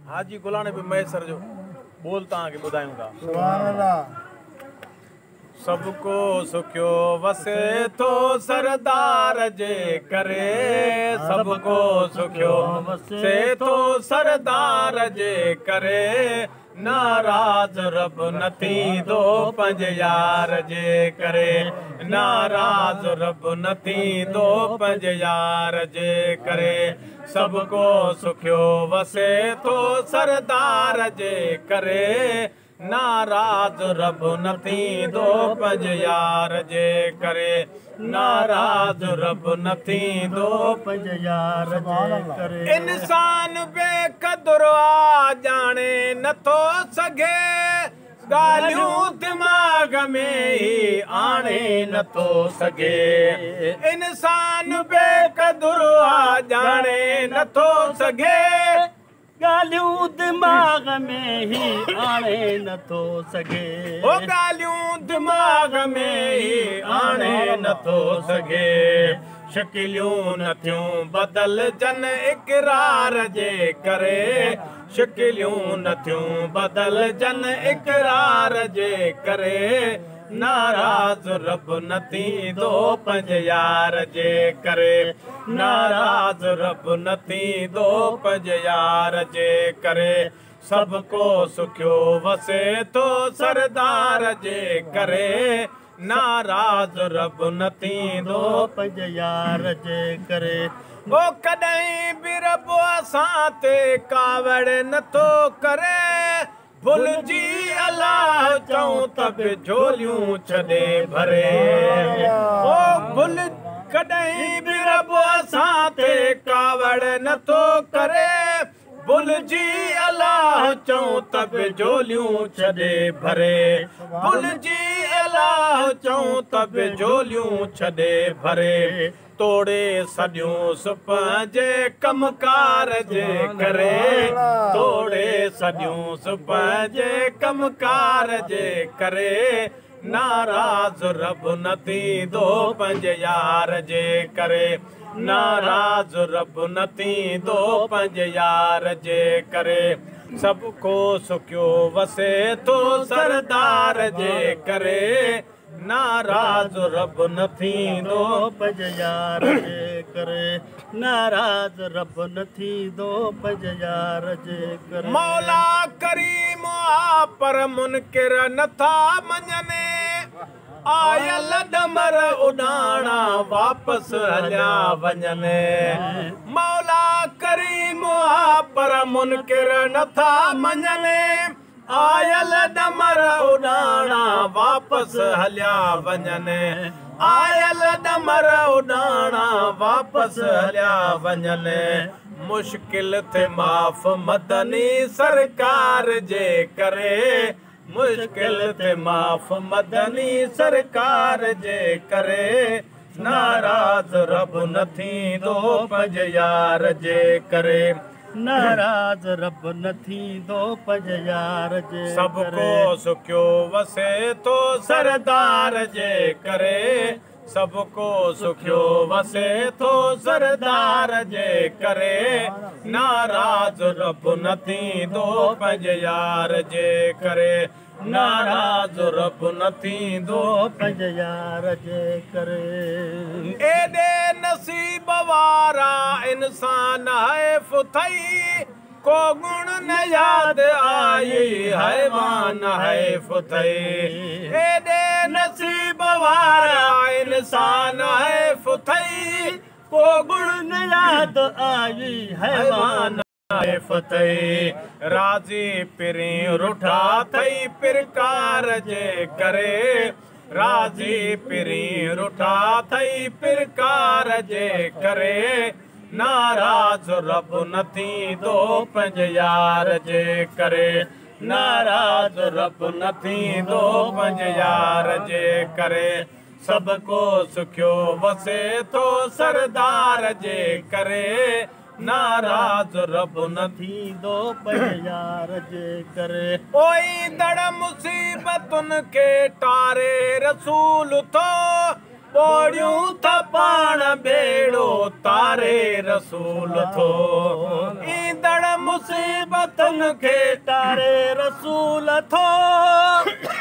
हाजी गुलाने पे मैसर जो बोलता के बुधायूं था। सुभान अल्लाह। सबको सुख्यो वसे तो सरदार जे करे, सबको सुख्यो वसे तो सरदार जे करे, नाराज रब नथी दो पंज यार जे करे, नाराज रब नथी दो पंज यार जे करे, सबको सुख्यो वसे तो सरदार जे करे, नाराज रब नथी दो पंज यार जे करे, नाराज रब नथी दो पंज यार जे करे। इंसान बेकदर आ जाने नथो सघे, गालियूं दिमाग में ही आने नथो सघे, इंसान बेकदर आ जाने नथो सघे, गालियूं दिमाग में ही आने नथो सघे, ओ गालियूं दिमाग में ही आने नथो सघे, शकिलियूं नथियूं बदल जन इकरार जे करे, शकिलियूं नथियूं बदल जन इकरार जे करे, नाराज रब नथी दो पंज यार जे करे, नाराज रब नथी दो पंज यार जे करे, सबको सुख्यो वसे तो सरदार जे करे, नाराज रब नथी दो पंज यार जे करे। ओ कॾहिं बि रब असां ते कावड़ नथो करे, भुलिजी अलाह चऊं त बि झोलियूं छॾे भरे, ओ भुल कॾहिं बि रब असां ते कावड़ नथो करे, भुलिजी अलाह चऊं त बि झोलियूं छॾे भरे, भुलिजी अलाह चऊं त बि झोलियूं छॾे भरे, तोड़े सॼियूं सुप जे कमकार जे करे, तोड़े सॼियूं सुप जे कमकार जे करे, नाराज रब नथी दो पंज यार जे करे, नाराज रब नथी दो पंज यार जे करे, सबको सुख्यो वसे तो सरदार जे करे, नाराज रब नथी दो पंज यार जे करे, नाराज रब नथी दो पंज यार जे करे। मौला करीम आ पर मुनकिर नथा मञने, आयल डमर उॾाणा वापस हलिया वञने, मौला करीम आ पर मुनकिर नथा मञने, आयल डमर उॾाणा वापस हलिया वञने, आयल डमर उॾाणा वापस हलिया वञने, मुश्किल थे माफ़ मदनी सरकार जे करे, मुश्किल थे माफ़ मदनी सरकार जे करे, नाराज रब नथी दो पंज यार जे करे, नाराज रब नथी दो पंज यार जे करे, सबको सुख्यो वसे तो सरदार जे करे, सबको सुख्यो वसे तो सरदार जे करे, नाराज रब नथी दो पंज यार जे करे, नाराज रब नथी दो पंज यार जे करे। एॾे नसीब वारा इंसान है फुथई, को गुण न याद आई हैवान है फुथई, एॾे नसीब वारा इंसान है फुथई, को गुण न याद आई हैवान है फुथई, राज़ी पिरी रुठा थई पिरकार जे करे, राज़ी पिरी रुठा थई पिरकार जे करे, नाराज रब नथी दो पंज यार जे करे, नाराज रब नथी दो पंज यार जे करे, सबको सुख्यो वसे तो सरदार जे करे, नाराज रब नथी दो पंज यार जे करे, ओई दड़ मुसीबतुन के टारे रसूल थो, पोड़ियूं त पाण बेड़ो तारे रसूल थो, ईंदड़ मुसीबतन के तारे रसूल थो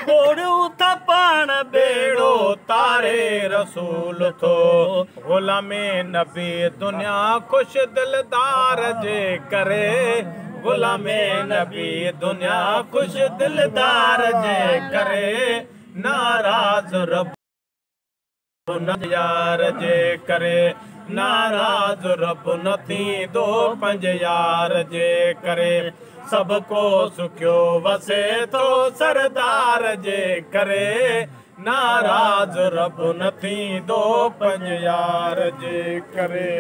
गोड़ू था पान बेड़ो तारे रसूल थो गुलामे नबी दुनिया खुश दिलदार जे करे गुलामे नबी दुनिया खुश दिलदार जे करे नाराज रब यार जे करे नाराज रब न थींदो पंज यार जे करे सबको सुखियो वसे थो सरदार जे करे नाराज रब न थींदो पंज यार जे करे